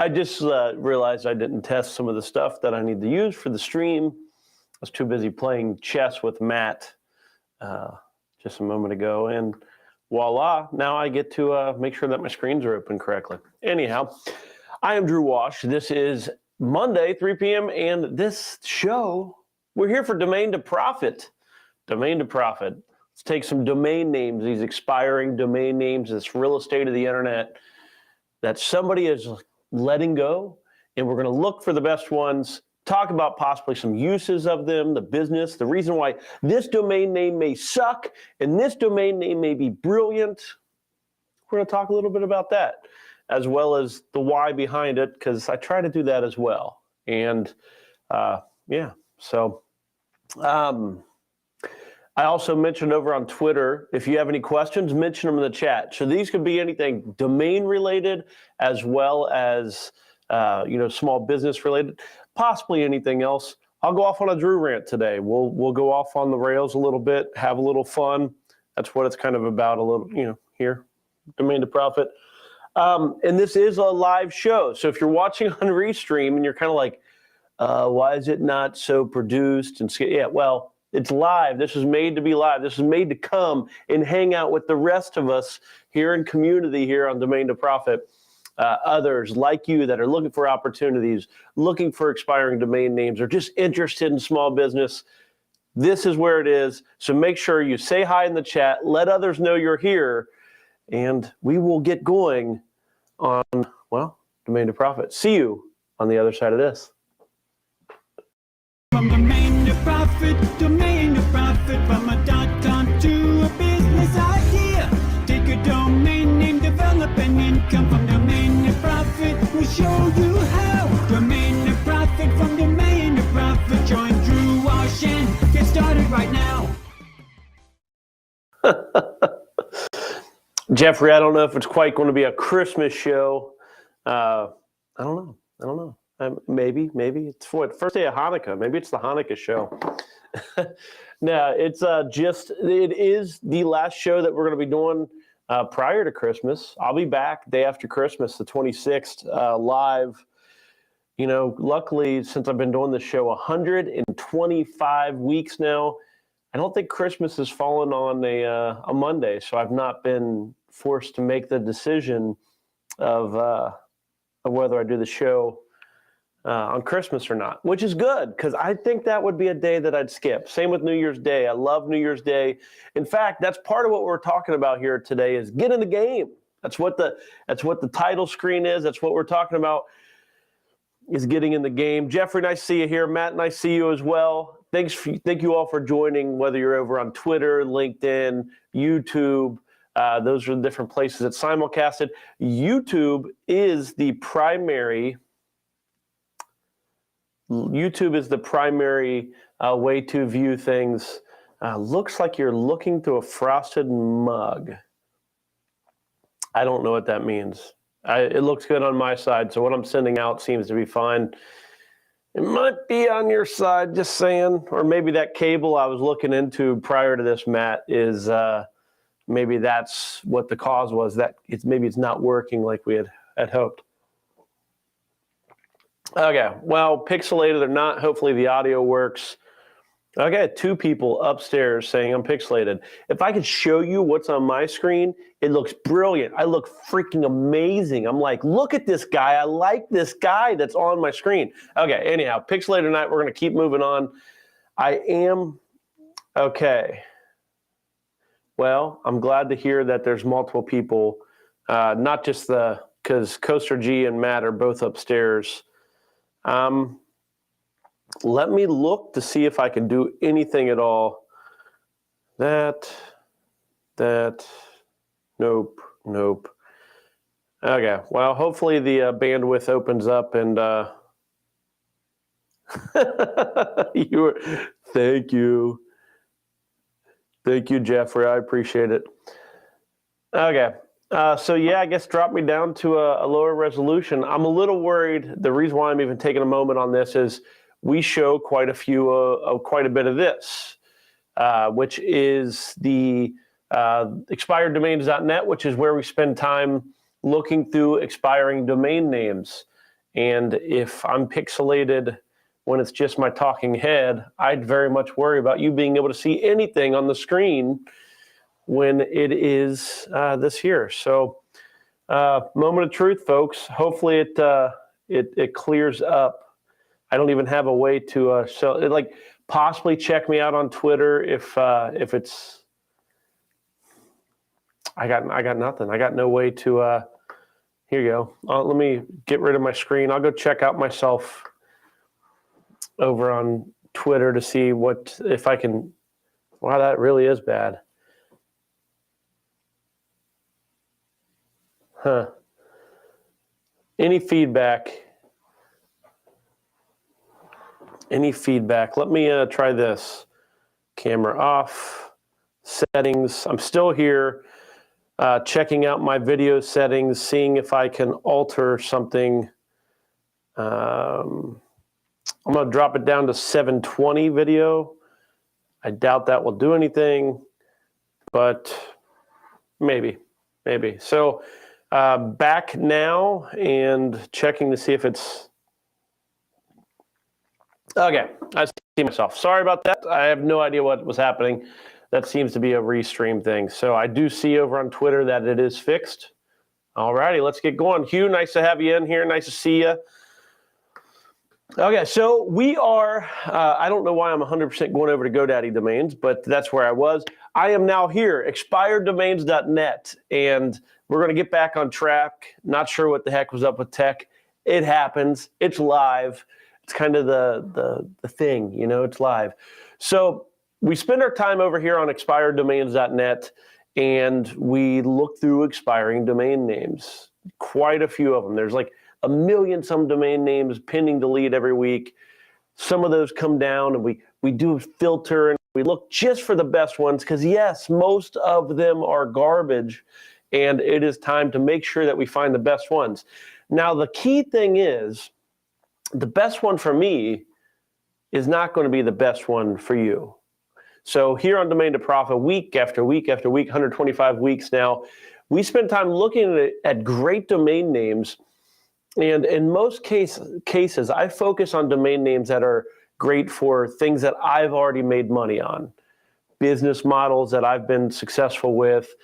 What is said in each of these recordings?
I just realized I didn't test some of the stuff that I need to use for the stream. I was too busy playing chess with Matt just a moment ago, and voila, now I get to make sure that my screens are open correctly. Anyhow, I am Drew Wash. This is Monday, 3 p.m., and this show, we're here for Domain to Profit. Domain to Profit. Let's take some domain names, these expiring domain names, this real estate of the internet that somebody is letting go, and we're going to look for the best ones, talk about possibly some uses of them, the business, the reason why this domain name may suck and this domain name may be brilliant. We're going to talk a little bit about that, as well as the why behind it, because I try to do that as well. And I also mentioned over on Twitter, if you have any questions, mention them in the chat. So these could be anything domain related, as well as small business related, possibly anything else. I'll go off on a Drew rant today. We'll go off on the rails a little bit, have a little fun. That's what it's kind of about, a little, here, Domain to Profit. And this is a live show. So if you're watching on Restream and you're kind of like, why is it not so produced? And yeah, well, it's live. This is made to be live. This is made to come and hang out with the rest of us here in community here on Domain to Profit. Others like you that are looking for opportunities, looking for expiring domain names, or just interested in small business. This is where it is. So make sure you say hi in the chat. Let others know you're here. And we will get going on, Domain to Profit. See you on the other side of this. From domain to profit, from a .com to a business idea. Take a domain name, develop an income from domain to profit. We'll show you how. Domain to profit, from domain to profit. Join Drew Wash and get started right now. Jeffrey, I don't know if it's quite going to be a Christmas show. I don't know. Maybe it's for the first day of Hanukkah. Maybe it's the Hanukkah show. No, it is the last show that we're going to be doing prior to Christmas. I'll be back day after Christmas, the 26th, live. Luckily, since I've been doing this show 125 weeks now, I don't think Christmas has fallen on a Monday, so I've not been forced to make the decision of whether I do the show on Christmas or not, which is good, because I think that would be a day that I'd skip. Same with New Year's Day. I love New Year's Day. In fact, that's part of what we're talking about here today is get in the game. That's what the title screen is. That's what we're talking about, is getting in the game. Jeffrey, nice to see you here. Matt, nice to see you as well. Thank you all for joining, whether you're over on Twitter, LinkedIn, YouTube. Those are the different places that simulcasted. YouTube is the primary way to view things. Looks like you're looking through a frosted mug. I don't know what that means. It looks good on my side, so what I'm sending out seems to be fine. It might be on your side, just saying. Or maybe that cable I was looking into prior to this, Matt, is maybe that's what the cause was. Maybe it's not working like we had hoped. Okay, well, pixelated or not, hopefully the audio works. Okay, 2 people upstairs saying I'm pixelated. If I could show you what's on my screen, it looks brilliant. I look freaking amazing. I'm like, look at this guy. I like this guy that's on my screen. Okay, anyhow, pixelated or not, we're going to keep moving on. Okay. Well, I'm glad to hear that there's multiple people, not just because Coaster G and Matt are both upstairs. Let me look to see if I can do anything at all. Nope. Okay, well, hopefully the bandwidth opens up and thank you, Jeffrey, I appreciate it. Okay. So yeah, I guess drop me down to a lower resolution. I'm a little worried. The reason why I'm even taking a moment on this is we show quite a bit of this, which is the expireddomains.net, which is where we spend time looking through expiring domain names. And if I'm pixelated when it's just my talking head, I'd very much worry about you being able to see anything on the screen when it is this here. So moment of truth, folks. Hopefully it clears up. I don't even have a way to possibly check me out on Twitter if it's. I got nothing. I got no way to. Here you go. Let me get rid of my screen. I'll go check out myself over on Twitter to see if I can. Wow, that really is bad. Huh. Any feedback? Any feedback? Let me try this. Camera off. Settings. I'm still here. Checking out my video settings, seeing if I can alter something. I'm going to drop it down to 720 video. I doubt that will do anything, but maybe. So back now and checking to see if it's... Okay, I see myself. Sorry about that. I have no idea what was happening. That seems to be a restream thing. So I do see over on Twitter that it is fixed. All righty, let's get going. Hugh, nice to have you in here. Nice to see you. Okay, so we are, I don't know why I'm 100% going over to GoDaddy Domains, but that's where I was. I am now here, expireddomains.net, and we're going to get back on track. Not sure what the heck was up with tech. It happens. It's live. It's kind of the thing, you know, it's live. So we spend our time over here on expireddomains.net, and we look through expiring domain names. Quite a few of them. There's like a million some domain names pending delete every week. Some of those come down, and we do a filter, and we look just for the best ones, because yes, most of them are garbage, and it is time to make sure that we find the best ones. Now, the key thing is, the best one for me is not going to be the best one for you. So here on Domain to Profit, week after week after week, 125 weeks now, we spend time looking at great domain names. And in most cases, I focus on domain names that are great for things that I've already made money on, business models that I've been successful with,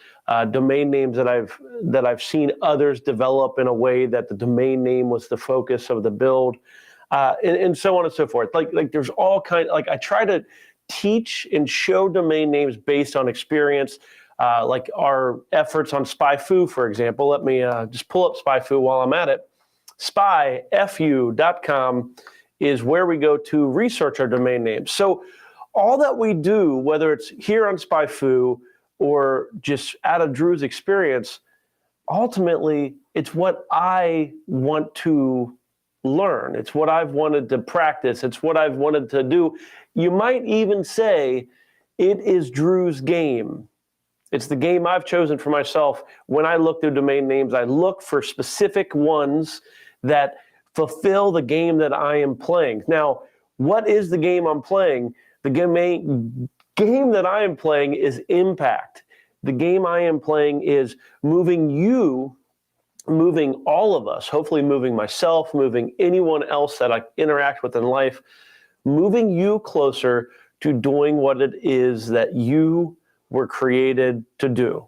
domain names that I've seen others develop in a way that the domain name was the focus of the build, and so on and so forth. Like there's all kinds. Like I try to teach and show domain names based on experience, like our efforts on SpyFu, for example. Let me just pull up SpyFu while I'm at it. SpyFu.com is where we go to research our domain names. So all that we do, whether it's here on SpyFu or just out of Drew's experience, ultimately, it's what I want to learn. It's what I've wanted to practice. It's what I've wanted to do. You might even say it is Drew's game. It's the game I've chosen for myself. When I look through domain names, I look for specific ones that fulfill the game that I am playing. Now, what is the game I'm playing? The game that I am playing is impact. The game I am playing is moving all of us, hopefully moving myself, moving anyone else that I interact with in life, moving you closer to doing what it is that you were created to do.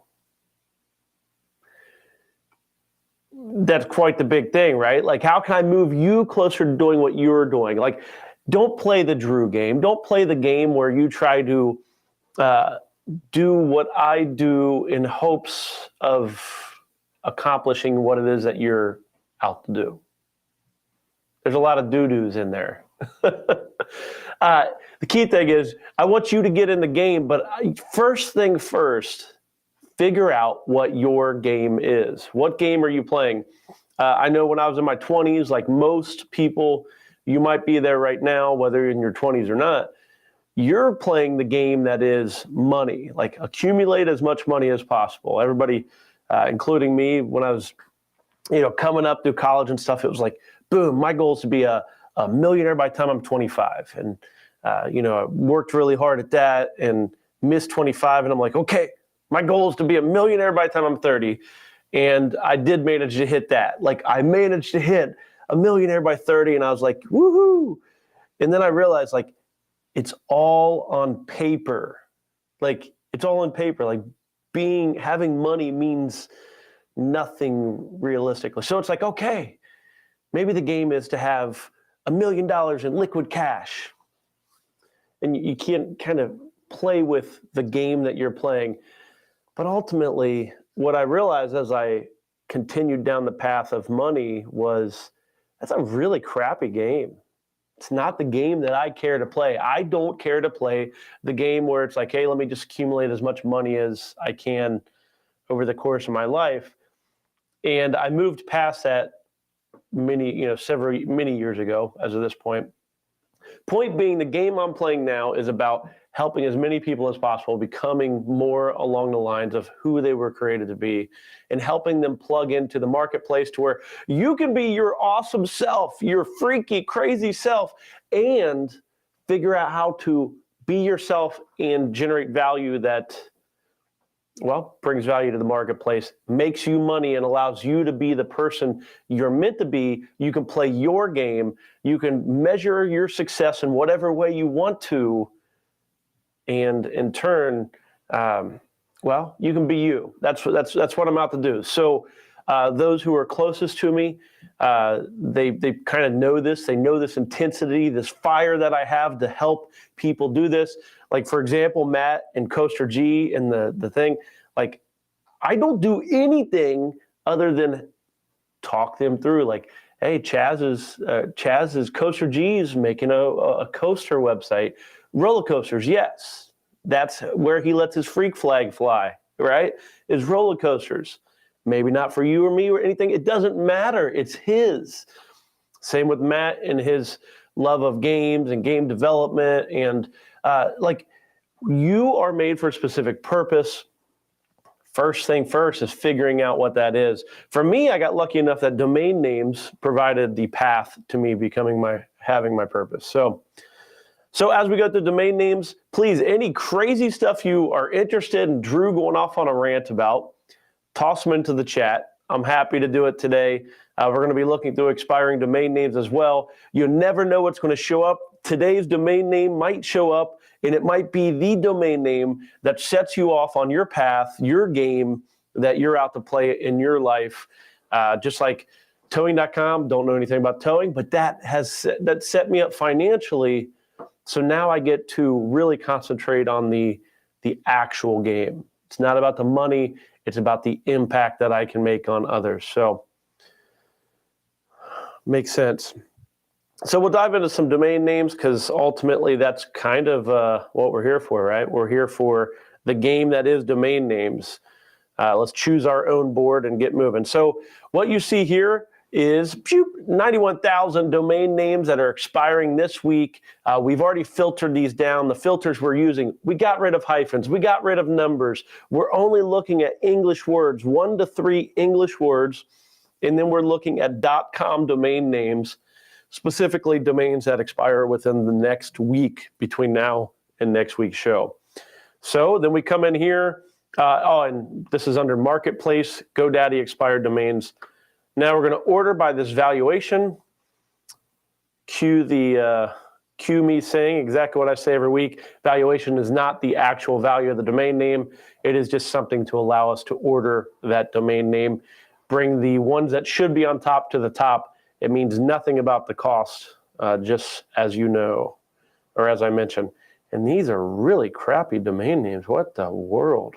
That's quite the big thing, right? Like, how can I move you closer to doing what you're doing? Like, don't play the Drew game. Don't play the game where you try to do what I do in hopes of accomplishing what it is that you're out to do. There's a lot of doo-doos in there. The key thing is, I want you to get in the game, but first thing first, figure out what your game is. What game are you playing? I know when I was in my 20s, like most people, you might be there right now, whether you're in your 20s or not, you're playing the game that is money, like accumulate as much money as possible. Everybody, including me, when I was, coming up through college and stuff, it was like, boom, my goal is to be a millionaire by the time I'm 25. And, I worked really hard at that and missed 25. And I'm like, okay, my goal is to be a millionaire by the time I'm 30. And I did manage to hit that. Like, I managed to hit a millionaire by 30. And I was like, woohoo. And then I realized like, it's all on paper. Like it's all on paper. Like having money means nothing realistically. So it's like, okay, maybe the game is to have $1 million in liquid cash. And you can't kind of play with the game that you're playing. But ultimately, what I realized as I continued down the path of money was that's a really crappy game. It's not the game that I care to play. I don't care to play the game where it's like, hey, let me just accumulate as much money as I can over the course of my life. And I moved past that many years ago as of this point. Point being, the game I'm playing now is about helping as many people as possible becoming more along the lines of who they were created to be and helping them plug into the marketplace to where you can be your awesome self, your freaky, crazy self, and figure out how to be yourself and generate value that, well, brings value to the marketplace, makes you money, and allows you to be the person you're meant to be. You can play your game. You can measure your success in whatever way you want to. And in turn, well, you can be you. That's what I'm out to do. So those who are closest to me, they kind of know this. They know this intensity, this fire that I have to help people do this. Like, for example, Matt and Coaster G and the thing, like, I don't do anything other than talk them through. Like, hey, Chaz's Coaster G is making a coaster website. Roller coasters, yes. That's where he lets his freak flag fly, right? Is roller coasters. Maybe not for you or me or anything. It doesn't matter. It's his. Same with Matt and his love of games and game development. And like, you are made for a specific purpose. First thing first is figuring out what that is. For me, I got lucky enough that domain names provided the path to me having my purpose. So as we go through domain names, please, any crazy stuff you are interested in Drew going off on a rant about, toss them into the chat. I'm happy to do it today. We're going to be looking through expiring domain names as well. You never know what's going to show up. Today's domain name might show up, and it might be the domain name that sets you off on your path, your game that you're out to play in your life. Just like towing.com, don't know anything about towing, but that set me up financially. So now I get to really concentrate on the actual game. It's not about the money. It's about the impact that I can make on others. So makes sense. So we'll dive into some domain names because ultimately that's kind of what we're here for, right? We're here for the game that is domain names. Let's choose our own board and get moving. So what you see here is 91,000 domain names that are expiring this week. We've already filtered these down. The filters we're using, we got rid of hyphens. We got rid of numbers. We're only looking at English words, 1 to 3 English words. And then we're looking at .com domain names, specifically domains that expire within the next week between now and next week's show. So then we come in here. And this is under Marketplace, GoDaddy expired domains. Now we're going to order by this valuation. Cue me saying exactly what I say every week. Valuation is not the actual value of the domain name. It is just something to allow us to order that domain name. Bring the ones that should be on top to the top. It means nothing about the cost, just as you know, or as I mentioned. And these are really crappy domain names. What the world?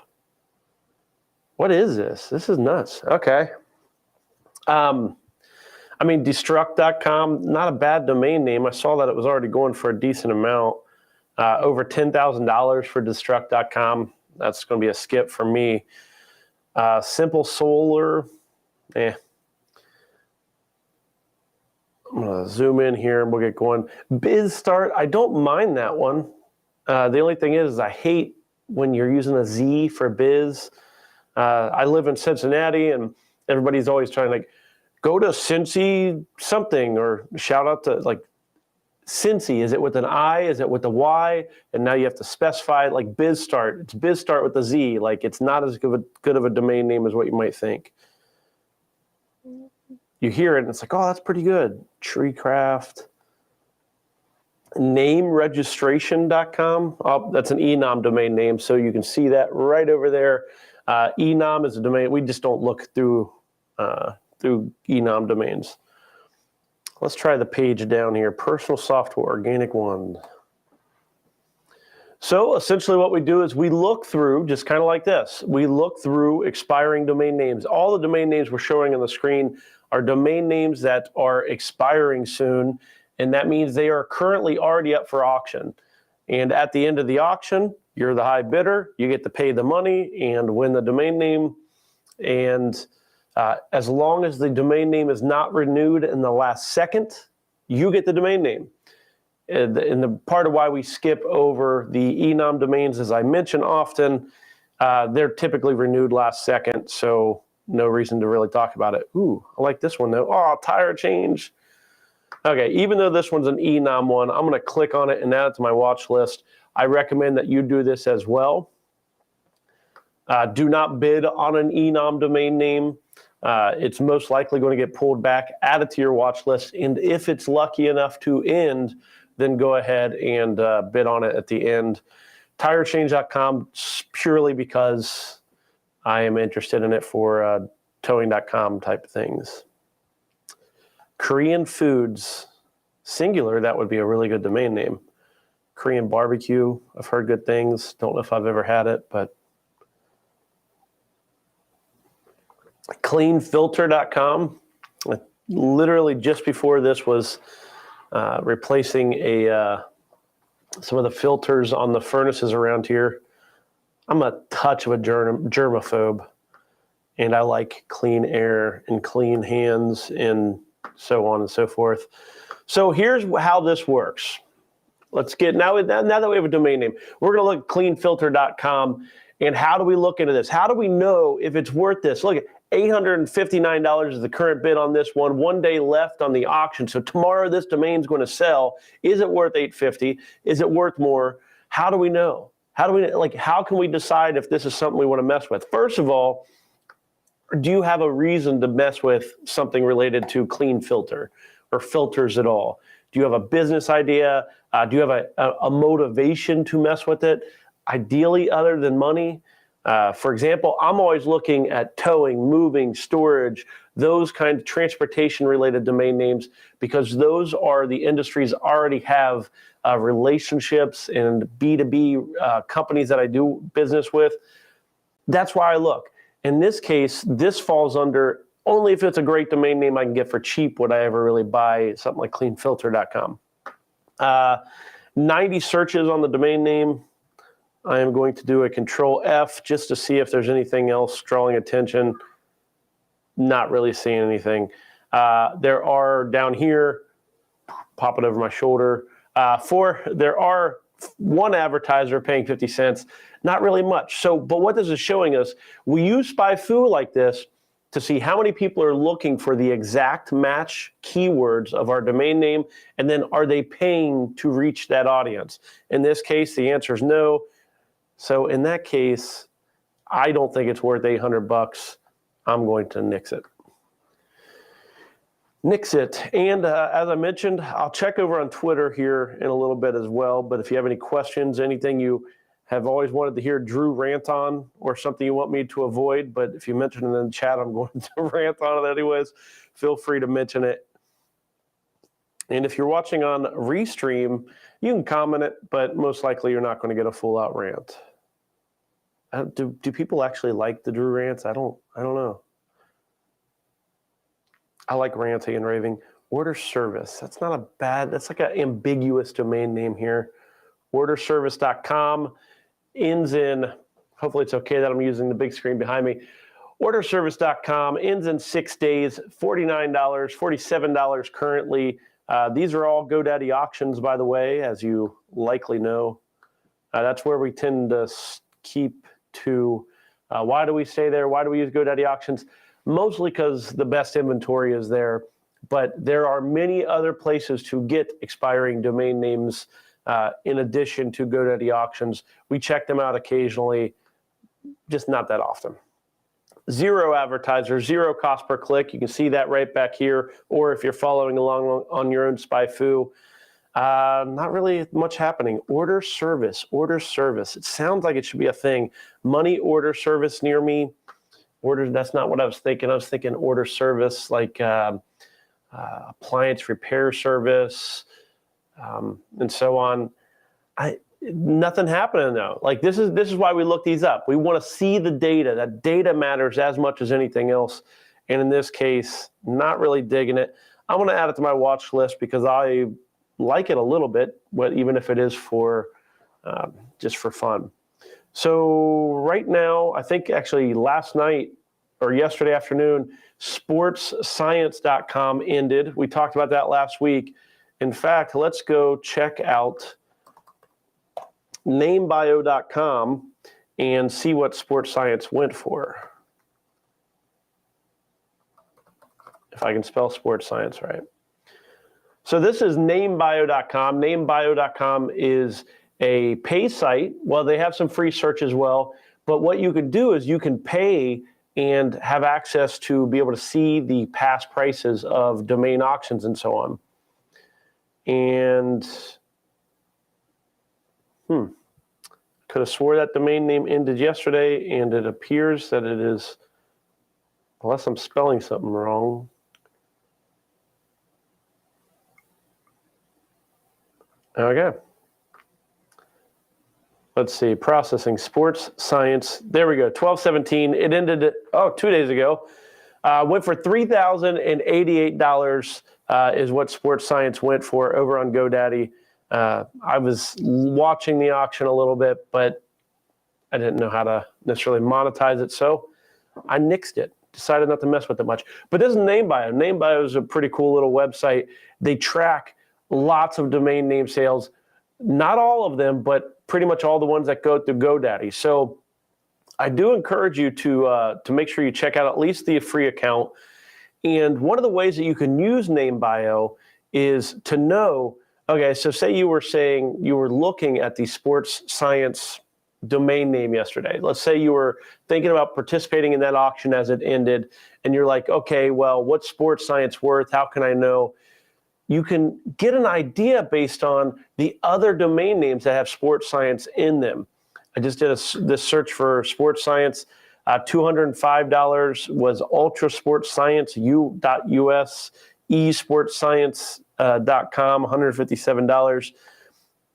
What is this? This is nuts. Okay. I mean, destruct.com, not a bad domain name. I saw that it was already going for a decent amount, over $10,000 for destruct.com. That's going to be a skip for me. Simple Solar, I'm going to zoom in here and we'll get going. BizStart, I don't mind that one. The only thing is I hate when you're using a Z for biz. I live in Cincinnati and everybody's always trying to like go to Cincy something or shout out to like Cincy. Is it with an I? Is it with a Y? And now you have to specify it like BizStart. It's BizStart with a Z. Like it's not as good of a domain name as what you might think. you hear it and it's like, oh, that's pretty good. Treecraft. Nameregistration.com. Oh, that's an enom domain name, so you can see that right over there. Enom is a domain. We just don't look through enom domains. Let's try the page down here. Personal software, organic one. So essentially what we do is we look through, just kind of like this, we look through expiring domain names. All the domain names we're showing on the screen are domain names that are expiring soon, and that means they are currently already up for auction. And at the end of the auction, you're the high bidder, you get to pay the money and win the domain name. And as long as the domain name is not renewed in the last second, you get the domain name. And the part of why we skip over the enom domains, as I mention often, they're typically renewed last second, so no reason to really talk about it. Ooh, I like this one though. Oh, tire change. Okay, even though this one's an enom one, I'm going to click on it and add it to my watch list. I recommend that you do this as well. Do not bid on an enom domain name. It's most likely going to get pulled back. Add it to your watch list, and if it's lucky enough to end, then go ahead and bid on it at the end. TireChange.com, purely because I am interested in it for towing.com type things. Korean Foods, singular, that would be a really good domain name. Korean barbecue, I've heard good things. Don't know if I've ever had it, but cleanfilter.com. Literally just before this was replacing some of the filters on the furnaces around here. I'm a touch of a germaphobe, and I like clean air and clean hands and so on and so forth. So here's how this works. Let's get, now that we have a domain name, we're going to look at cleanfilter.com. And how do we look into this? How do we know if it's worth this? Look, $859 is the current bid on this one. 1 day left on the auction. So tomorrow this domain is going to sell. Is it worth $850? Is it worth more? How do we know? How can we decide if this is something we want to mess with? First of all, do you have a reason to mess with something related to Clean Filter or filters at all? Do you have a business idea? Do you have a motivation to mess with it? Ideally, other than money. For example, I'm always looking at towing, moving, storage, those kind of transportation-related domain names, because those are the industries already have relationships and B2B companies that I do business with. That's why I look. In this case, this falls under only if it's a great domain name I can get for cheap would I ever really buy something like cleanfilter.com. 90 searches on the domain name. I am going to do a Control F just to see if there's anything else drawing attention. Not really seeing anything. There are down here, pop it over my shoulder. There are one advertiser paying 50 cents. Not really much. So, but what this is showing us, we use SpyFu like this to see how many people are looking for the exact match keywords of our domain name, and then are they paying to reach that audience? In this case, the answer is no. So in that case, I don't think it's worth $800. I'm going to nix it. Nix it. And as I mentioned, I'll check over on Twitter here in a little bit as well. But if you have any questions, anything you have always wanted to hear Drew rant on, or something you want me to avoid, but if you mention it in the chat, I'm going to rant on it anyways, feel free to mention it. And if you're watching on Restream, you can comment it, but most likely you're not going to get a full-out rant. Do people actually like the Drew rants? I don't know. I like ranting and raving. Order service. That's not a bad, that's like an ambiguous domain name here. Orderservice.com ends in, hopefully it's okay that I'm using the big screen behind me. Orderservice.com ends in 6 days, $49, $47 currently. These are all GoDaddy auctions, by the way, as you likely know. That's where we tend to keep to. Why do we stay there? Why do we use GoDaddy auctions? Mostly because the best inventory is there, but there are many other places to get expiring domain names in addition to GoDaddy auctions. We check them out occasionally, just not that often. zero advertisers, zero cost per click. You can see that right back here. Or if you're following along on your own SpyFu, not really much happening. Order service. It sounds like it should be a thing. Money order service near me. That's not what I was thinking. I was thinking order service like appliance repair service and so on. Nothing happening though. Like this is why we look these up. We want to see the data. That data matters as much as anything else. And in this case, not really digging it. I'm going to add it to my watch list because I like it a little bit, but even if it is for just for fun. So right now, I think actually last night or yesterday afternoon, sportsscience.com ended. We talked about that last week. In fact, let's go check out namebio.com and see what Sports Science went for. If I can spell sports science right. So this is namebio.com. Namebio.com is a pay site. Well, they have some free search as well. But what you could do is you can pay and have access to be able to see the past prices of domain auctions and so on. And could have swore that domain name ended yesterday, and it appears that it is, unless I'm spelling something wrong. Okay. Let's see, processing, sports science. There we go, 12/17. It ended, 2 days ago. Went for $3,088 is what sports science went for over on GoDaddy. I was watching the auction a little bit, but I didn't know how to necessarily monetize it, so I nixed it. Decided not to mess with it much. But this is NameBio. NameBio is a pretty cool little website. They track lots of domain name sales. Not all of them, but pretty much all the ones that go through GoDaddy. So I do encourage you to make sure you check out at least the free account. And one of the ways that you can use NameBio is to know, okay, so say you were saying you were looking at the sports science domain name yesterday. Let's say you were thinking about participating in that auction as it ended, and you're like, okay, well, what's sports science worth? How can I know? You can get an idea based on the other domain names that have sports science in them. I just did this search for sports science. $205 was Ultra Sports Science, U.US, esportscience.com, $157.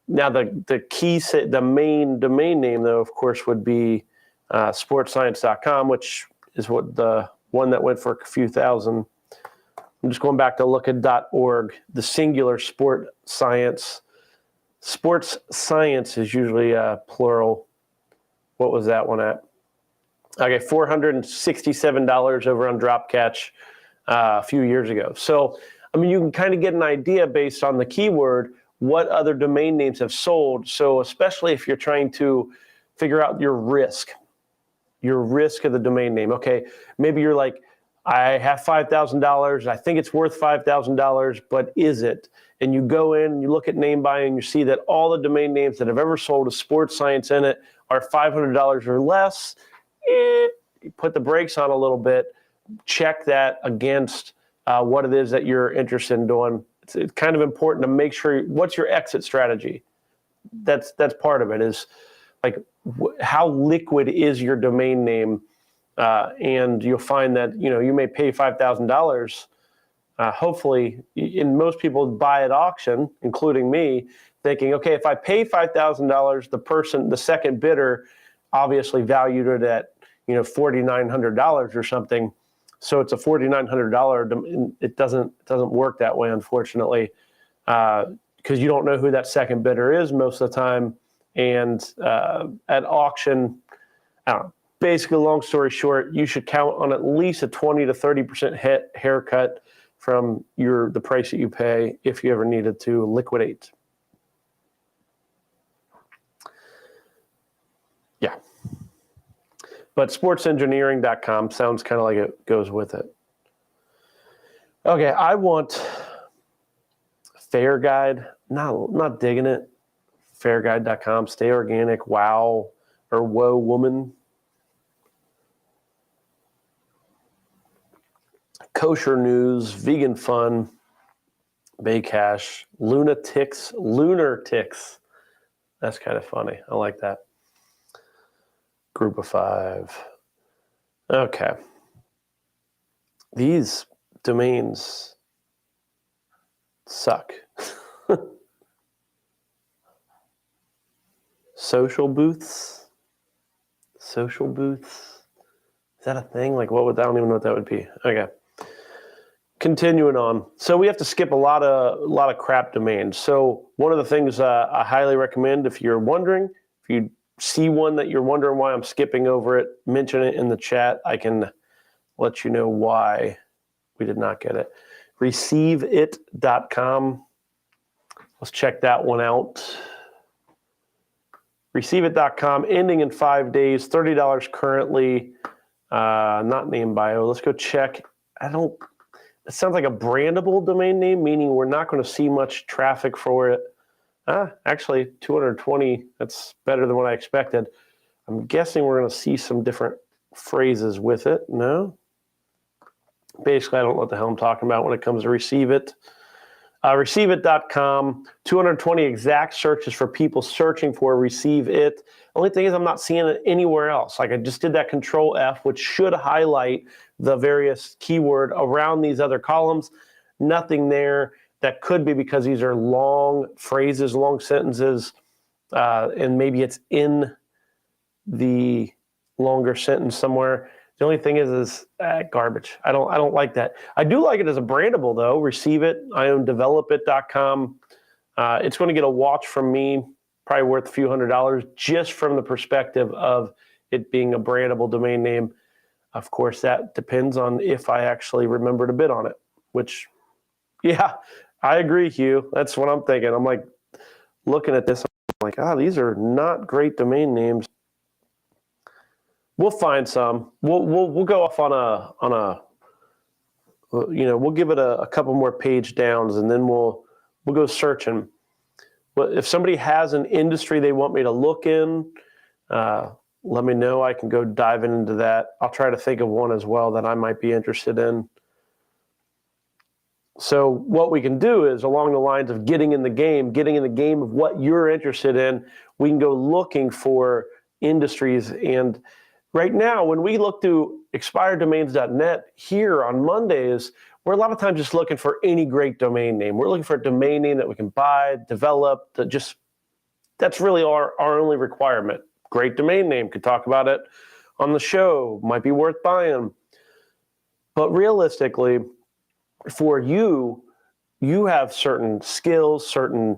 Now the main domain name though, of course, would be sportsscience.com, which is what the one that went for a few thousand. I'm just going back to look at .org, the singular sport science. Sports science is usually plural. What was that one at? Okay, $467 over on Dropcatch a few years ago. So, I mean, you can kind of get an idea based on the keyword what other domain names have sold. So especially if you're trying to figure out your risk of the domain name. Okay, maybe you're like, I have $5,000. I think it's worth $5,000, but is it? And you go in and you look at NameBio and you see that all the domain names that have ever sold with sports science in it are $500 or less. You put the brakes on a little bit. Check that against what it is that you're interested in doing. It's kind of important to make sure what's your exit strategy. That's part of it. Is like how liquid is your domain name. And you'll find that, you may pay $5,000. Hopefully, and most people buy at auction, including me, thinking, okay, if I pay $5,000, the second bidder obviously valued it at, $4,900 or something. So it's a $4,900. It doesn't work that way, unfortunately, because you don't know who that second bidder is most of the time. And at auction, I don't know. Basically, long story short, you should count on at least a 20 to 30% haircut from the price that you pay if you ever needed to liquidate. Yeah. But sportsengineering.com sounds kind of like it goes with it. Okay, I want Fair Guide. Not digging it. Fairguide.com, Stay Organic, Wow, or Whoa Woman. kosher news, vegan fun, Baycash, lunatics, lunar ticks. That's kind of funny. I like that. Group of 5. Okay. These domains suck. Social booths? Social booths? Is that a thing? Like, what would, I don't even know what that would be. Okay. Continuing on. So we have to skip a lot of crap domains. So one of the things I highly recommend, if you're wondering, if you see one that you're wondering why I'm skipping over it, mention it in the chat. I can let you know why we did not get it. ReceiveIt.com. Let's check that one out. ReceiveIt.com, ending in 5 days, $30 currently. Not name bio. Let's go check. It sounds like a brandable domain name, meaning we're not going to see much traffic for it. Actually, 220. That's better than what I expected. I'm guessing we're going to see some different phrases with it. No? Basically, I don't know what the hell I'm talking about when it comes to Receive It. ReceiveIt.com, 220 exact searches for people searching for Receive It. Only thing is I'm not seeing it anywhere else. Like I just did that Control F, which should highlight the various keyword around these other columns. Nothing there. That could be because these are long phrases, long sentences, and maybe it's in the longer sentence somewhere. The only thing is garbage. I don't like that. I do like it as a brandable though. Receive It. I own developit.com. It's going to get a watch from me, probably worth a few $100s, just from the perspective of it being a brandable domain name. Of course, that depends on if I actually remember to bid on it, which, yeah, I agree, Hugh. That's what I'm thinking. I'm like looking at this, I'm like, these are not great domain names. We'll find some. We'll go off on a we'll give it a couple more page downs, and then we'll go searching. But if somebody has an industry they want me to look in, let me know. I can go diving into that. I'll try to think of one as well that I might be interested in. So what we can do is along the lines of getting in the game of what you're interested in, we can go looking for industries. And right now, when we look through expireddomains.net here on Mondays, we're a lot of times just looking for any great domain name. We're looking for a domain name that we can buy, develop, that's really our only requirement. Great domain name, could talk about it on the show, might be worth buying. But realistically, for you have certain skills, certain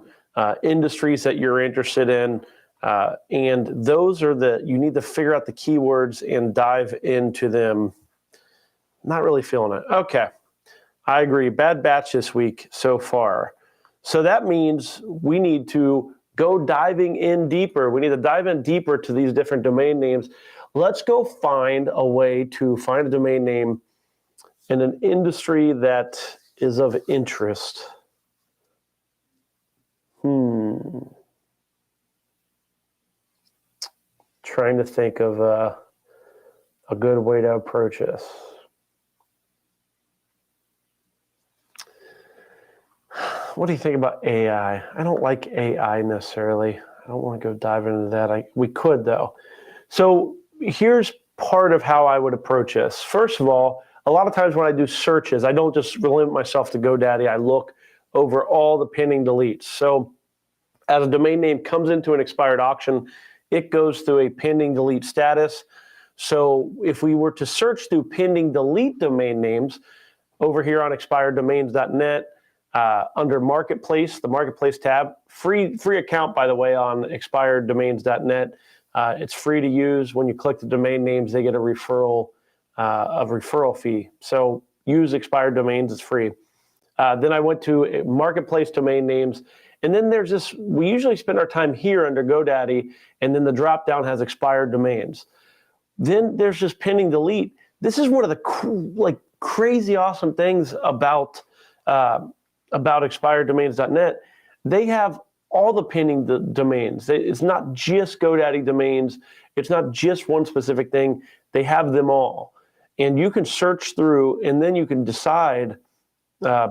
industries that you're interested in, and those are you need to figure out the keywords and dive into them. Not really feeling it. Okay, I agree. Bad batch this week so far. So that means we need to go diving in deeper. We need to dive in deeper to these different domain names. Let's go find a way to find a domain name in an industry that is of interest. Trying to think of a good way to approach this. What do you think about AI? I don't like AI necessarily. I don't want to go dive into that. We could though. So here's part of how I would approach this. First of all, a lot of times when I do searches, I don't just limit myself to GoDaddy. I look over all the pending deletes. So as a domain name comes into an expired auction, it goes through a pending delete status. So if we were to search through pending delete domain names over here on expireddomains.net, under Marketplace, the Marketplace tab, free account, by the way, on expireddomains.net. It's free to use. When you click the domain names, they get a referral fee. So use Expired Domains, it's free. Then I went to Marketplace domain names, and then there's this, we usually spend our time here under GoDaddy, and then the drop down has expired domains. Then there's just pending delete. This is one of the crazy awesome things about expireddomains.net. They have all the pending domains. It's not just GoDaddy domains. It's not just one specific thing. They have them all. and you can search through, and then you can decide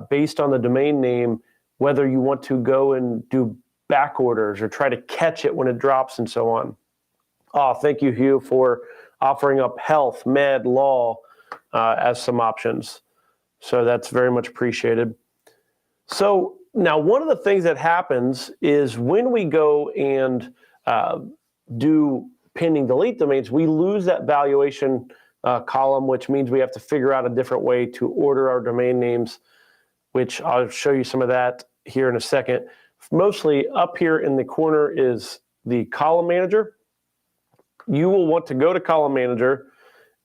based on the domain name whether you want to go and do back orders or try to catch it when it drops and so on. Oh, thank you, Hugh, for offering up health, med, law as some options. So that's very much appreciated. So now one of the things that happens is when we go and do pending delete domains, we lose that valuation column, which means we have to figure out a different way to order our domain names, which I'll show you some of that here in a second. Mostly up here in the corner is the column manager. You will want to go to column manager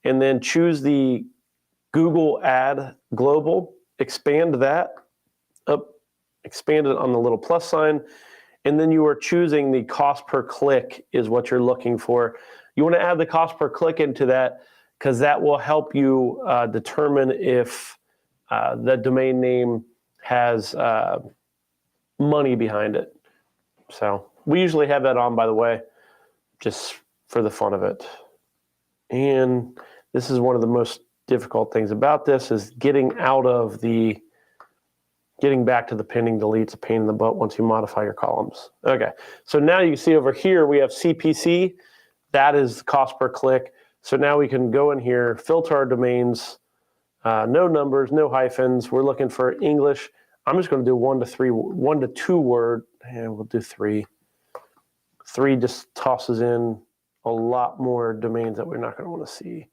and then choose the Google Ad Global, expand that up, expand it on the little plus sign, and then you are choosing the cost per click is what you're looking for. You want to add the cost per click into that because that will help you determine if the domain name has money behind it. So we usually have that on, by the way, just for the fun of it. And this is one of the most difficult things about this is getting back to the pending deletes, a pain in the butt once you modify your columns. Okay, so now you can see over here we have CPC. That is cost per click. So now we can go in here, filter our domains, no numbers, no hyphens. We're looking for English. I'm just going to do 1 to 2 word, and we'll do 3. 3 just tosses in a lot more domains that we're not going to want to see.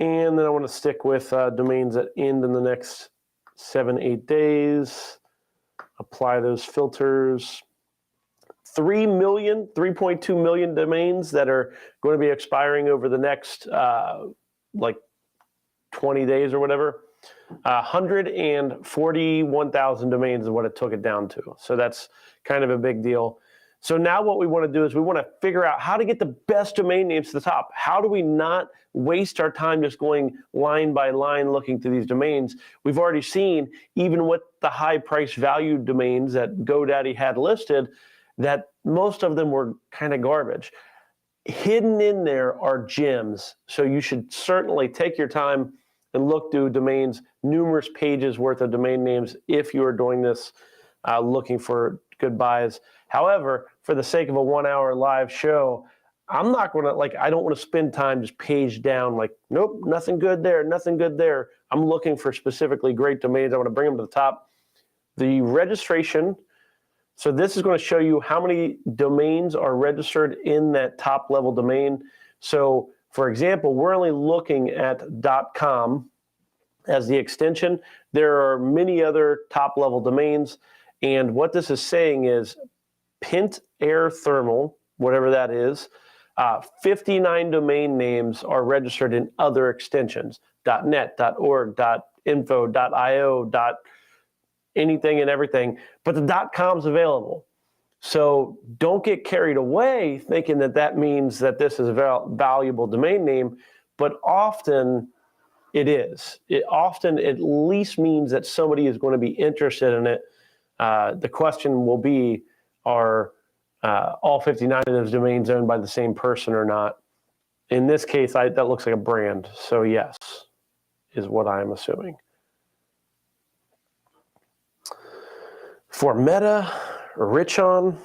And then I want to stick with domains that end in the next 7-8 days. Apply those filters. 3.2 million domains that are going to be expiring over the next like 20 days or whatever. 141,000 domains is what it took it down to. So that's kind of a big deal. So now what we want to do is we want to figure out how to get the best domain names to the top. How do we not waste our time just going line by line looking through these domains? We've already seen, even with the high price value domains that GoDaddy had listed, that most of them were kind of garbage. Hidden in there are gems. So you should certainly take your time and look through domains, numerous pages worth of domain names if you are doing this looking for good buys. However, for the sake of a 1-hour live show, I'm not going to, I don't want to spend time just page down, nope, nothing good there, nothing good there. I'm looking for specifically great domains. I want to bring them to the top. The registration, so this is going to show you how many domains are registered in that top level domain. So, for example, we're only looking at .com as the extension. There are many other top level domains. And what this is saying is Pint Air Thermal, whatever that is, 59 domain names are registered in other extensions, .net, .org, .info, .io, anything and everything, but the .com's available. So don't get carried away thinking that that means that this is a valuable domain name, but often it is. It often at least means that somebody is going to be interested in it. The question will be, are all 59 of those domains owned by the same person or not? In this case, that looks like a brand. So yes, is what I'm assuming. For Meta, Richon,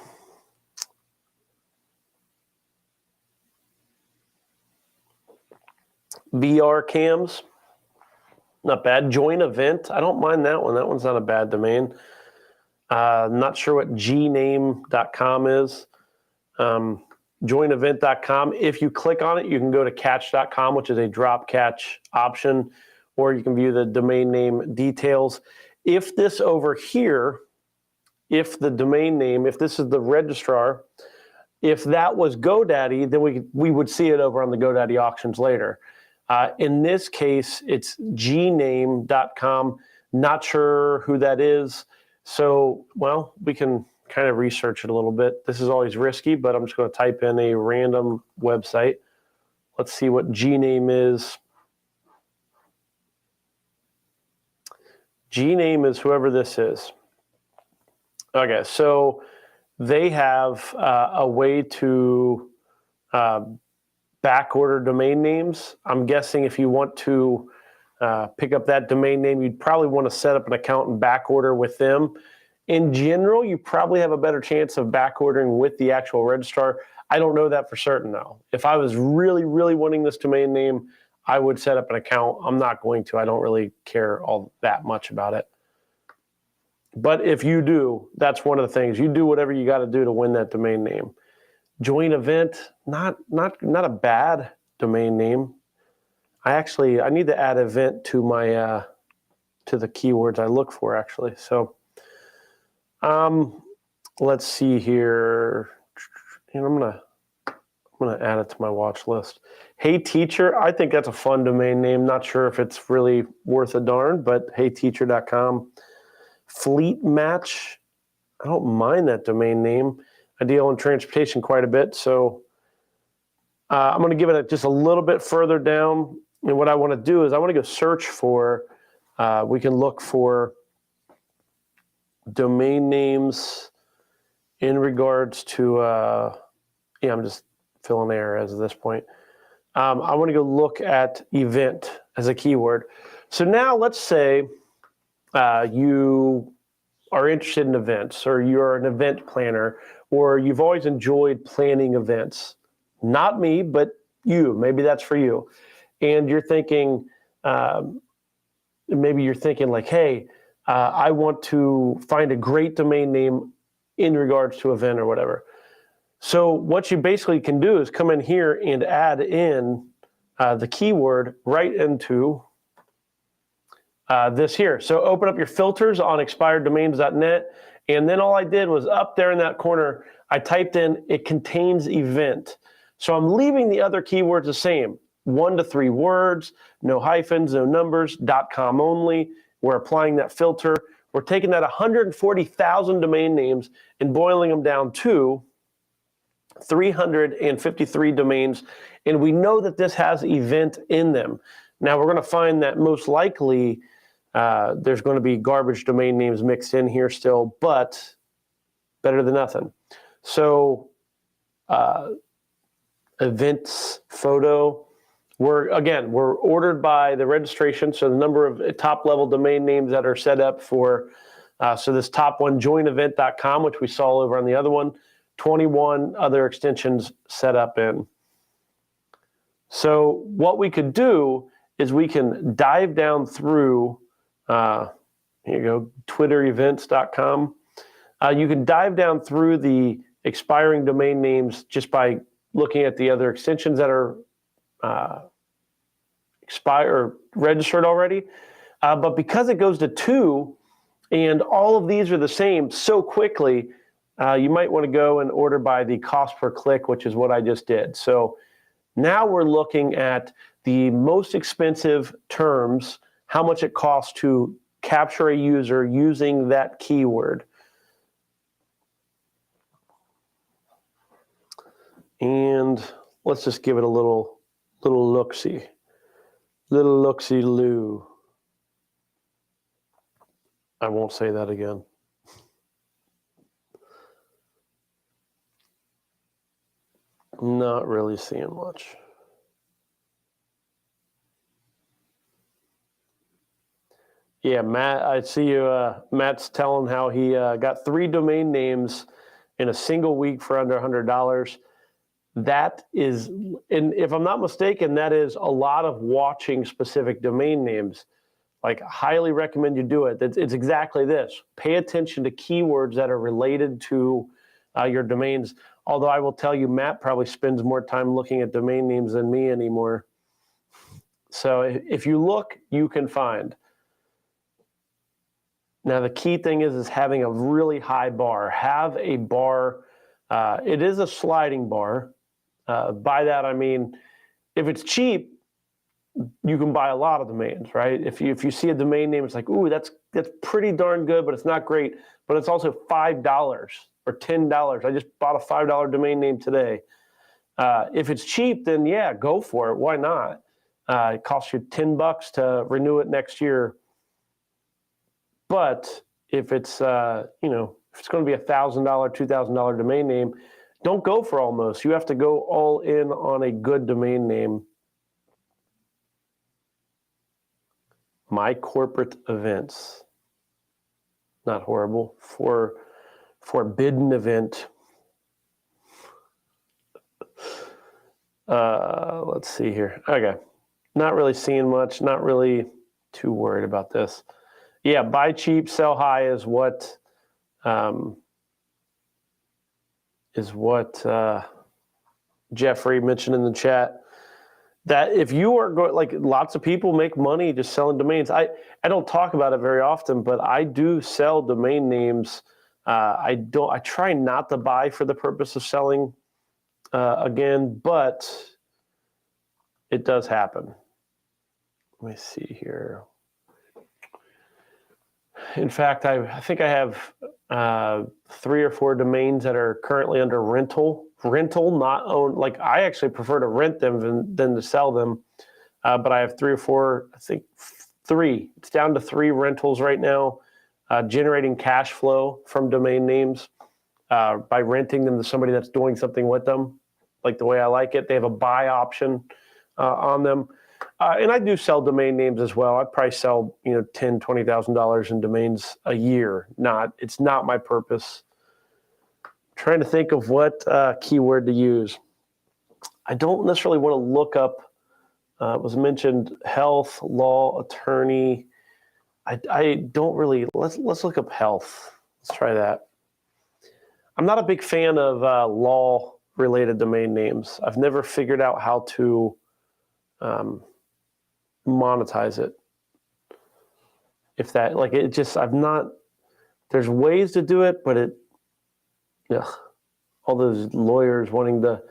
VR cams, not bad. Join event, I don't mind that one. That one's not a bad domain. Not sure what gname.com is. Joinevent.com. If you click on it, you can go to catch.com, which is a drop catch option, or you can view the domain name details. If this over here, if the domain name, if this is the registrar, if that was GoDaddy, then we would see it over on the GoDaddy auctions later. In this case, it's gname.com. Not sure who that is. So, well, we can kind of research it a little bit. This is always risky, but I'm just going to type in a random website. Let's see what Gname is. Gname is whoever this is. Okay, so they have a way to back order domain names. I'm guessing if you want to pick up that domain name, you'd probably want to set up an account and back order with them. In general, you probably have a better chance of back ordering with the actual registrar. I don't know that for certain, though. If I was really, really wanting this domain name, I would set up an account. I'm not going to. I don't really care all that much about it. But if you do, that's one of the things. You do whatever you got to do to win that domain name. Join event, not a bad domain name. I need to add event to my to the keywords I look for, actually. So let's see here. And I'm gonna add it to my watch list. Hey Teacher, I think that's a fun domain name. Not sure if it's really worth a darn, but heyteacher.com. Fleet Match, I don't mind that domain name. I deal in transportation quite a bit, so I'm going to give it just a little bit further down. And what I want to do is I want to go search for, we can look for domain names in regards to, I'm just filling air as of this point. I want to go look at event as a keyword. So now let's say you are interested in events, or you're an event planner, or you've always enjoyed planning events. Not me, but you. Maybe that's for you. And you're thinking, maybe you're thinking like, hey, I want to find a great domain name in regards to event or whatever. So what you basically can do is come in here and add in the keyword right into this here. So open up your filters on expireddomains.net, and then all I did was up there in that corner, I typed in, it contains event. So I'm leaving the other keywords the same, 1 to 3 words, no hyphens, no numbers, .com only. We're applying that filter. We're taking that 140,000 domain names and boiling them down to 353 domains, and we know that this has event in them. Now we're going to find that most likely there's going to be garbage domain names mixed in here still, but better than nothing. So events photo, we're ordered by the registration, so the number of top level domain names that are set up for, so this top one, joinevent.com, which we saw over on the other one, 21 other extensions set up in. So what we could do is we can dive down through, here you go, twitterevents.com. You can dive down through the expiring domain names just by looking at the other extensions that are registered already. But because it goes to 2 and all of these are the same so quickly, you might want to go and order by the cost per click, which is what I just did. So now we're looking at the most expensive terms, how much it costs to capture a user using that keyword. And let's just give it a little look-see. Little look-see-loo. I won't say that again. Not really seeing much. Yeah, Matt, I see you. Matt's telling how he got 3 domain names in a single week for under $100. That is, and if I'm not mistaken, that is a lot of watching specific domain names. Like, highly recommend you do it. It's exactly this. Pay attention to keywords that are related to your domains. Although I will tell you, Matt probably spends more time looking at domain names than me anymore. So if you look, you can find. Now, the key thing is having a really high bar. Have a bar. It is a sliding bar. By that, I mean, if it's cheap, you can buy a lot of domains, right? If you see a domain name, it's like, ooh, that's pretty darn good, but it's not great. But it's also $5 or $10. I just bought a $5 domain name today. If it's cheap, then yeah, go for it. Why not? It costs you $10 to renew it next year. But if it's if it's going to be $1,000, $2,000 domain name, Don't go for almost. You have to go all in on a good domain name. My corporate events. Not horrible. Forbidden event. Let's see here. Okay. Not really seeing much. Not really too worried about this. Yeah, buy cheap, sell high is what Jeffrey mentioned in the chat. That if you are going, like lots of people make money just selling domains. I don't talk about it very often, but I do sell domain names. I try not to buy for the purpose of selling again, but it does happen. Let me see here. In fact, I think I have 3 or 4 domains that are currently under rental, not owned. Like I actually prefer to rent them than to sell them. But I have 3 or 4, I think 3. It's down to 3 rentals right now, generating cash flow from domain names by renting them to somebody that's doing something with them, like the way I like it. They have a buy option on them. And I do sell domain names as well. I probably sell, $10,000, $20,000 in domains a year. It's not my purpose. I'm trying to think of what keyword to use. I don't necessarily want to look up. It was mentioned health, law, attorney. I don't really. Let's look up health. Let's try that. I'm not a big fan of law-related domain names. I've never figured out how to monetize it. If that, like, it just, there's ways to do it, but all those lawyers wanting to,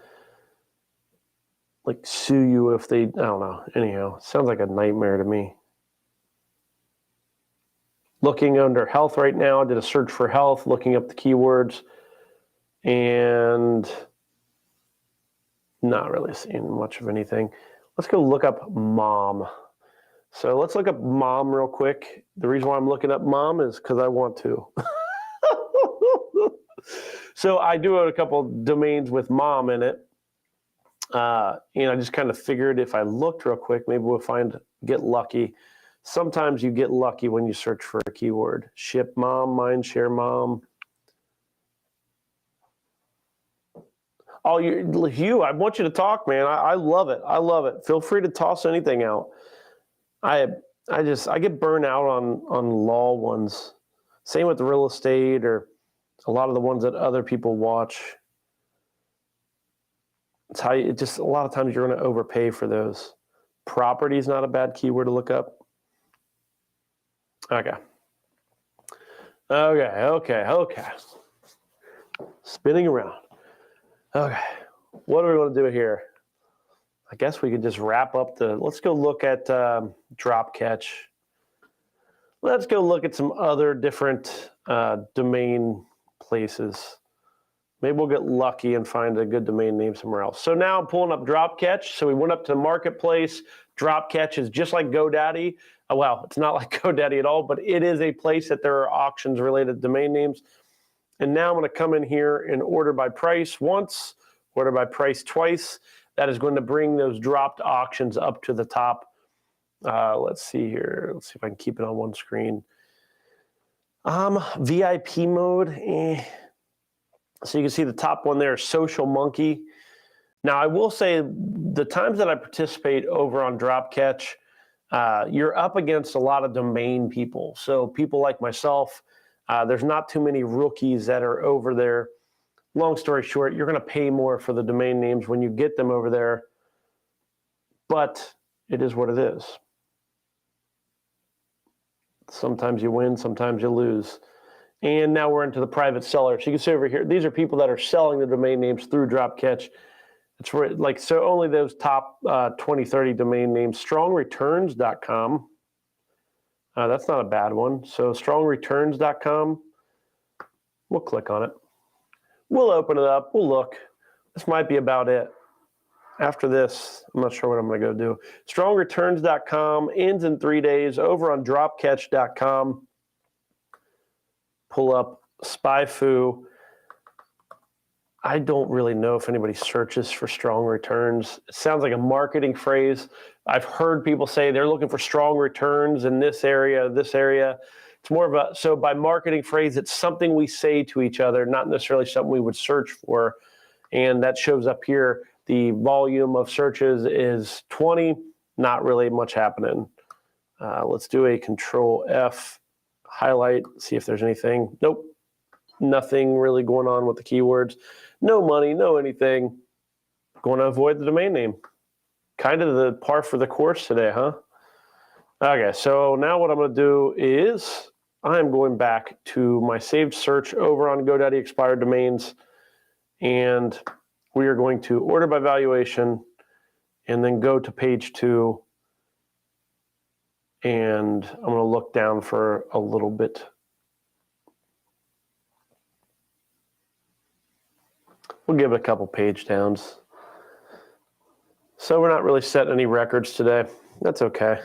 like, sue you if they, I don't know. Anyhow, it sounds like a nightmare to me. Looking under health right now, I did a search for health, looking up the keywords, and not really seeing much of anything. Let's go look up mom. So let's look up mom real quick. The reason why I'm looking up mom is because I want to. So I do have a couple domains with mom in it. I just kind of figured if I looked real quick, maybe we'll get lucky. Sometimes you get lucky when you search for a keyword. Ship mom, mindshare mom. Oh, Hugh, I want you to talk, man. I love it. I love it. Feel free to toss anything out. I get burned out on law ones. Same with real estate or a lot of the ones that other people watch. It's how a lot of times you're going to overpay for those. Property is not a bad keyword to look up. Okay. Spinning around. Okay, what do we want to do here? I guess we could just wrap up let's go look at drop catch. Let's go look at some other different domain places. Maybe we'll get lucky and find a good domain name somewhere else. So now I'm pulling up drop catch. So we went up to the marketplace. Drop catch is just like GoDaddy. Well, it's not like GoDaddy at all, but it is a place that there are auctions related to domain names. And now I'm going to come in here and order by price once, order by price twice. That is going to bring those dropped auctions up to the top. Let's see here. Let's see if I can keep it on one screen. VIP mode. So you can see the top one there, Social Monkey. Now, I will say the times that I participate over on drop catch, you're up against a lot of domain people. So people like myself, there's not too many rookies that are over there. Long story short, you're going to pay more for the domain names when you get them over there, but it is what it is. Sometimes you win, sometimes you lose. And now we're into the private seller. So you can see over here, these are people that are selling the domain names through drop catch. It's like, so only those top 20, 30 domain names. Strongreturns.com. That's not a bad one. So strongreturns.com, we'll click on it. We'll open it up. We'll look. This might be about it. After this, I'm not sure what I'm going to go do. Strongreturns.com ends in 3 days. Over on dropcatch.com, pull up SpyFu. I don't really know if anybody searches for strong returns. It sounds like a marketing phrase. I've heard people say they're looking for strong returns in this area, this area. It's more of a, so by marketing phrase, it's something we say to each other, not necessarily something we would search for. And that shows up here. The volume of searches is 20, not really much happening. Let's do a Control F, highlight, see if there's anything. Nope, nothing really going on with the keywords. No money, no anything. Going to avoid the domain name. Kind of the par for the course today, huh? Okay, so now what I'm going to do is I'm going back to my saved search over on GoDaddy expired domains, and we are going to order by valuation and then go to page 2, and I'm going to look down for a little bit. We'll give it a couple page downs. So we're not really setting any records today. That's okay.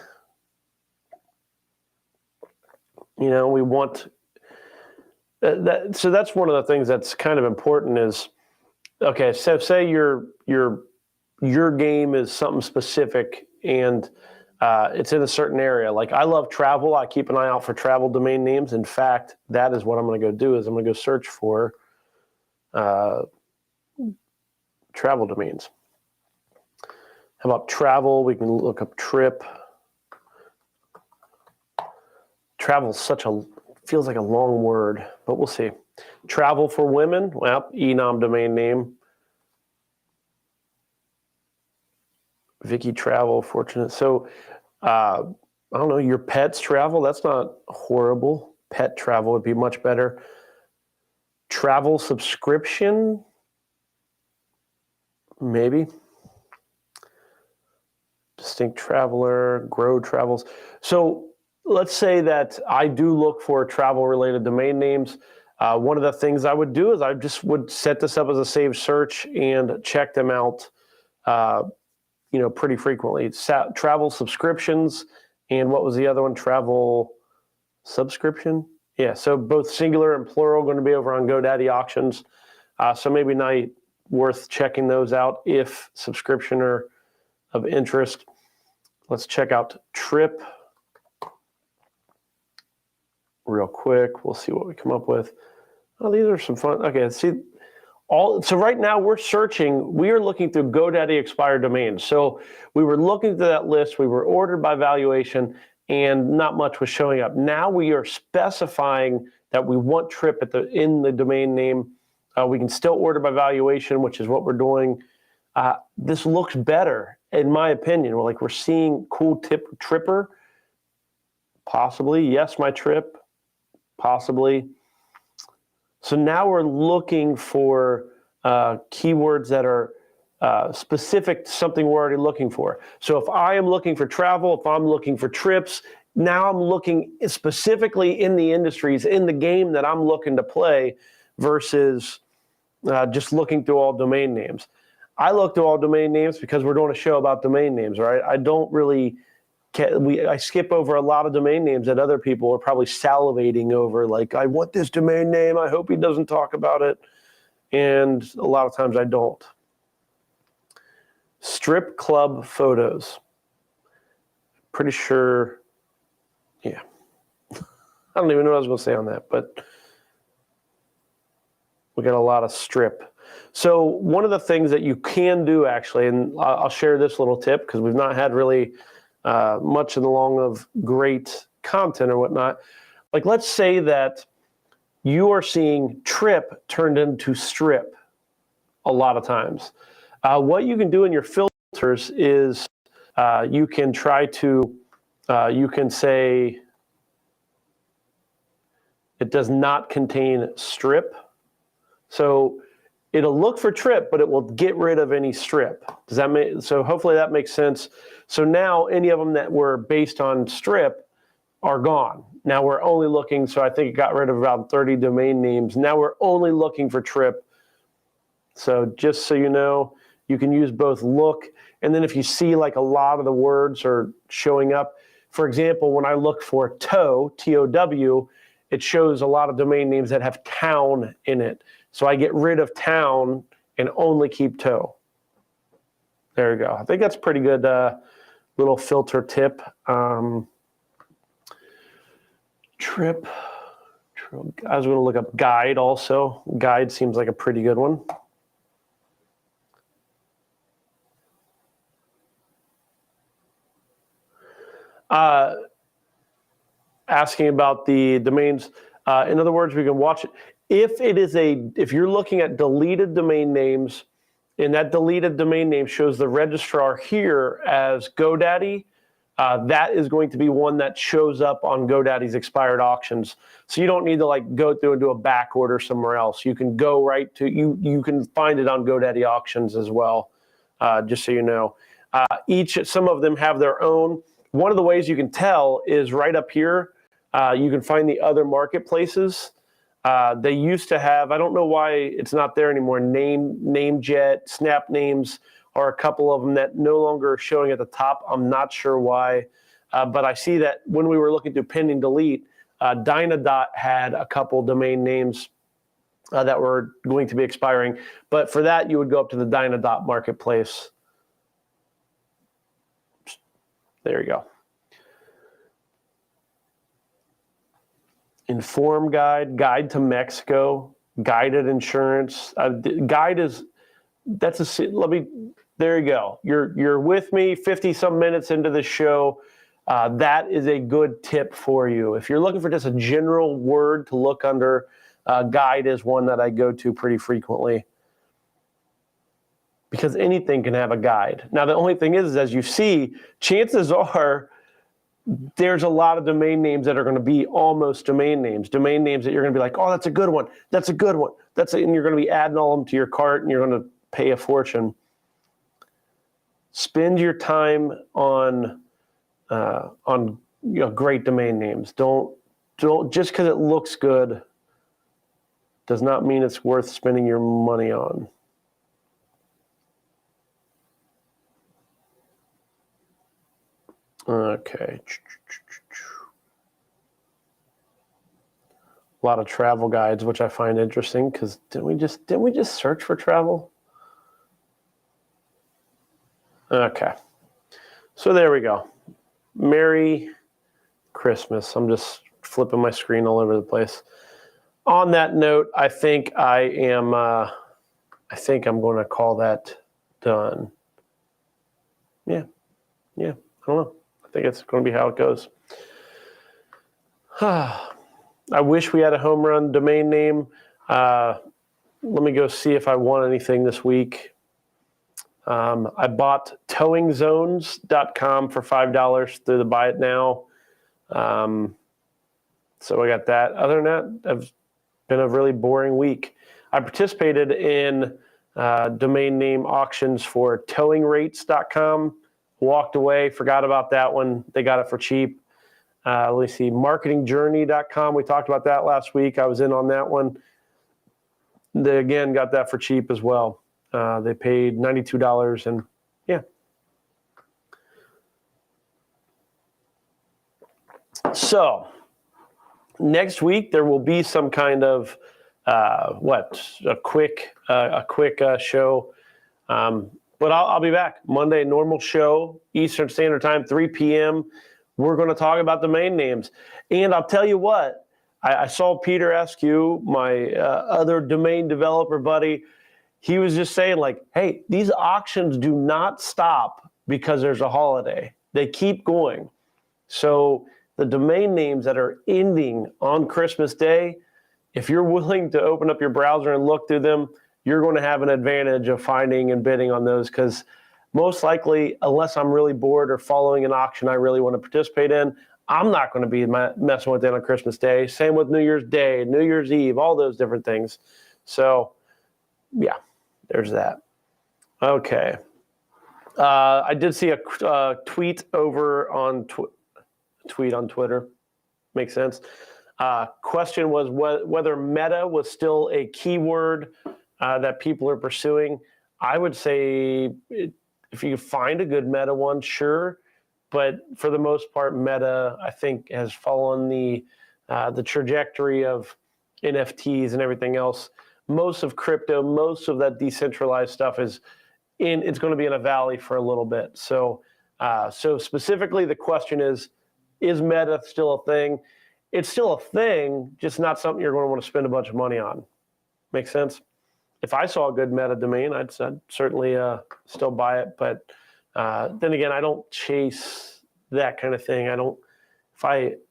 You know, we want that. So that's one of the things that's kind of important is, okay, so say your game is something specific and it's in a certain area. Like I love travel. I keep an eye out for travel domain names. In fact, that is what I'm going to go do is I'm going to go search for travel domains. How about travel? We can look up trip. Travel is feels like a long word, but we'll see. Travel for women, well, enom domain name. Vicky Travel, fortunate. So, I don't know, your pets travel, that's not horrible. Pet travel would be much better. Travel subscription, maybe. Distinct traveler, grow travels. So let's say that I do look for travel-related domain names. One of the things I would do is I just would set this up as a saved search and check them out, pretty frequently. Travel subscriptions, and what was the other one? Travel subscription? Yeah, so both singular and plural going to be over on GoDaddy auctions. So maybe not worth checking those out if subscription are of interest. Let's check out trip real quick. We'll see what we come up with. Oh, these are some fun. Okay, see, so right now we're searching, we are looking through GoDaddy expired domains. So we were looking through that list, we were ordered by valuation, and not much was showing up. Now we are specifying that we want trip in the domain name. We can still order by valuation, which is what we're doing. This looks better, in my opinion. We're seeing cool tripper, possibly. Yes, my trip, possibly. So now we're looking for keywords that are specific to something we're already looking for. So if I am looking for travel, if I'm looking for trips, now I'm looking specifically in the industries, in the game that I'm looking to play versus just looking through all domain names. I look through all domain names because we're doing a show about domain names, right? I don't really, I skip over a lot of domain names that other people are probably salivating over. Like, I want this domain name. I hope he doesn't talk about it. And a lot of times I don't. Strip club photos. Pretty sure, yeah. I don't even know what I was going to say on that, but we got a lot of strip. So one of the things that you can do actually, and I'll share this little tip because we've not had really much in the long of great content or whatnot. Like, let's say that you are seeing trip turned into strip a lot of times. What you can do in your filters is you can try to, you can say it does not contain strip. So it'll look for trip, but it will get rid of any strip. Does that make, so hopefully that makes sense. So now any of them that were based on strip are gone. Now we're only looking, so I think it got rid of about 30 domain names. Now we're only looking for trip. So just so you know, you can use both look, and then if you see like a lot of the words are showing up, for example, when I look for tow, T-O-W, it shows a lot of domain names that have town in it. So I get rid of town and only keep to. There you go. I think that's a pretty good little filter tip. Trip. I was going to look up guide also. Guide seems like a pretty good one. Asking about the domains. In other words, we can watch it. If you're looking at deleted domain names, and that deleted domain name shows the registrar here as GoDaddy, that is going to be one that shows up on GoDaddy's expired auctions. So you don't need to like go through and do a back order somewhere else. You can go right to you can find it on GoDaddy auctions as well. Just so you know, some of them have their own. One of the ways you can tell is right up here. You can find the other marketplaces. They used to have, I don't know why it's not there anymore, NameJet, Snap Names are a couple of them that no longer are showing at the top. I'm not sure why, but I see that when we were looking through pending delete, Dynadot had a couple domain names that were going to be expiring. But for that, you would go up to the Dynadot marketplace. There you go. Inform guide, guide to Mexico, guided insurance. Guide is, there you go. You're with me 50 some minutes into the show. That is a good tip for you. If you're looking for just a general word to look under, guide is one that I go to pretty frequently. Because anything can have a guide. Now, the only thing is as you see, chances are there's a lot of domain names that are going to be almost domain names that you're going to be like, oh, that's a good one. That's a good one. And you're going to be adding all of them to your cart and you're going to pay a fortune. Spend your time on great domain names. Don't just because it looks good does not mean it's worth spending your money on. Okay. A lot of travel guides, which I find interesting because didn't we just search for travel? Okay. So there we go. Merry Christmas. I'm just flipping my screen all over the place. On that note, I think I'm going to call that done. Yeah. I don't know. I think it's going to be how it goes. I wish we had a home run domain name. Let me go see if I won anything this week. I bought towingzones.com for $5 through the Buy It Now. So I got that. Other than that, it's been a really boring week. I participated in domain name auctions for towingrates.com. Walked away, forgot about that one. They got it for cheap. Let me see, marketingjourney.com. We talked about that last week. I was in on that one. They, again, got that for cheap as well. They paid $92 and yeah. So next week, there will be some kind of, a quick show. But I'll be back Monday, normal show, Eastern Standard Time, 3 p.m. We're going to talk about domain names. And I'll tell you what, I saw Peter Askew, my other domain developer buddy. He was just saying like, hey, these auctions do not stop because there's a holiday. They keep going. So the domain names that are ending on Christmas Day, if you're willing to open up your browser and look through them, you're going to have an advantage of finding and bidding on those because most likely, unless I'm really bored or following an auction I really want to participate in, I'm not going to be messing with it on Christmas Day. Same with New Year's Day, New Year's Eve, all those different things. So, yeah, there's that. Okay. I did see a tweet over on tweet on Twitter. Makes sense. Question was whether meta was still a keyword that people are pursuing. I would say if you find a good meta one, sure. But for the most part, meta, I think, has fallen the the trajectory of NFTs and everything else. Most of crypto, most of that decentralized stuff it's going to be in a valley for a little bit. So specifically the question is Meta still a thing? It's still a thing, just not something you're going to want to spend a bunch of money on. Make sense? If I saw a good Meta domain, I'd certainly still buy it. But then again, I don't chase that kind of thing.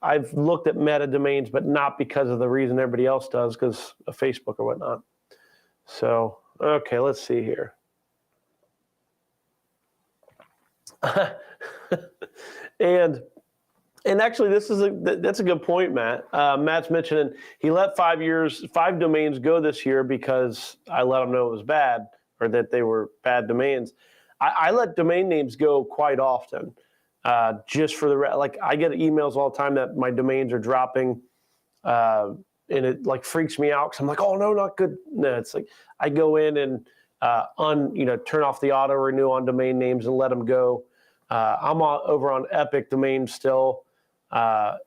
I've looked at Meta domains, but not because of the reason everybody else does, because of Facebook or whatnot. So, okay, let's see here. And actually, that's a good point, Matt. Matt's mentioning he let 5 domains go this year because I let him know it was bad or that they were bad domains. I let domain names go quite often, just for like I get emails all the time that my domains are dropping, and it like freaks me out because I'm like, oh no, not good. No, it's like I go in and turn off the auto renew on domain names and let them go. I'm over on Epic Domains still.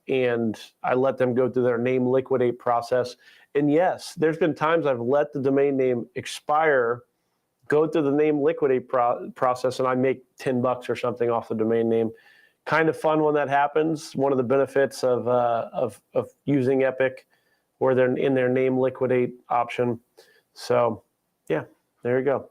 And I let them go through their name liquidate process. And yes, there's been times I've let the domain name expire, go through the name liquidate process, and I make $10 or something off the domain name. Kind of fun when that happens. One of the benefits of using Epic, where they're in their name liquidate option. So yeah, there you go.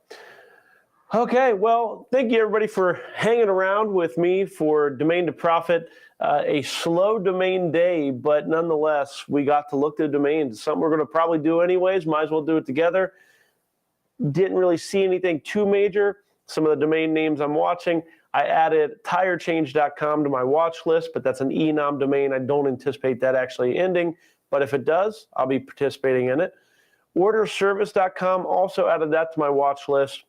Okay, well, thank you everybody for hanging around with me for Domain to Profit. A slow domain day, but nonetheless, we got to look at domains. Something we're going to probably do anyways. Might as well do it together. Didn't really see anything too major. Some of the domain names I'm watching. I added tirechange.com to my watch list, but that's an enom domain. I don't anticipate that actually ending, but if it does, I'll be participating in it. Orderservice.com, also added that to my watch list.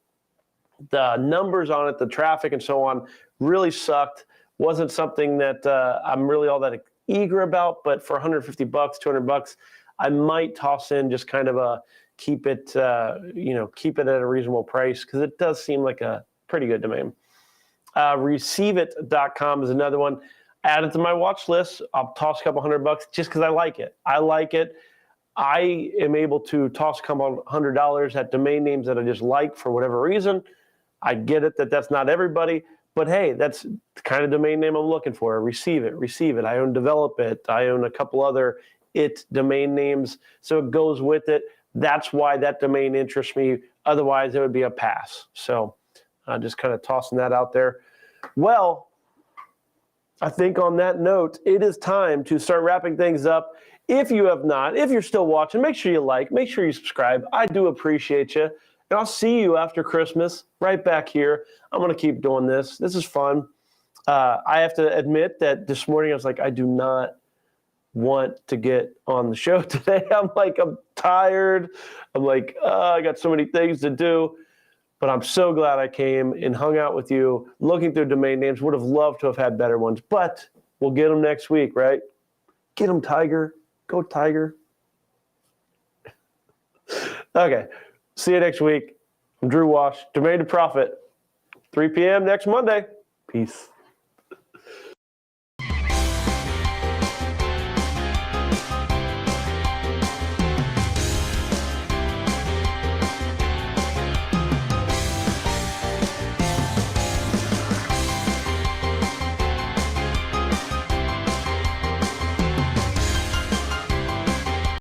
The numbers on it, the traffic and so on, really sucked. Wasn't something that I'm really all that eager about, but for $150, $200, I might toss in just kind of a keep it at a reasonable price because it does seem like a pretty good domain. Receiveit.com is another one. Add it to my watch list. I'll toss a couple $100 just because I like it. I am able to toss a couple $100 at domain names that I just like for whatever reason. I get it that that's not everybody, but hey, that's the kind of domain name I'm looking for. Receive it. I own Develop It. I own a couple other domain names, so it goes with it. That's why that domain interests me. Otherwise, it would be a pass. So just kind of tossing that out there. Well, I think on that note, it is time to start wrapping things up. If you have not, if you're still watching, make sure you like, make sure you subscribe. I do appreciate you. And I'll see you after Christmas right back here. I'm going to keep doing this. This is fun. I have to admit that this morning I was like, I do not want to get on the show today. I'm tired. I'm like, I got so many things to do. But I'm so glad I came and hung out with you, looking through domain names. Would have loved to have had better ones, but we'll get them next week, right? Get them, Tiger. Go, Tiger. Okay. See you next week. I'm Drew Wash, Domain to Profit, 3 p.m. next Monday. Peace.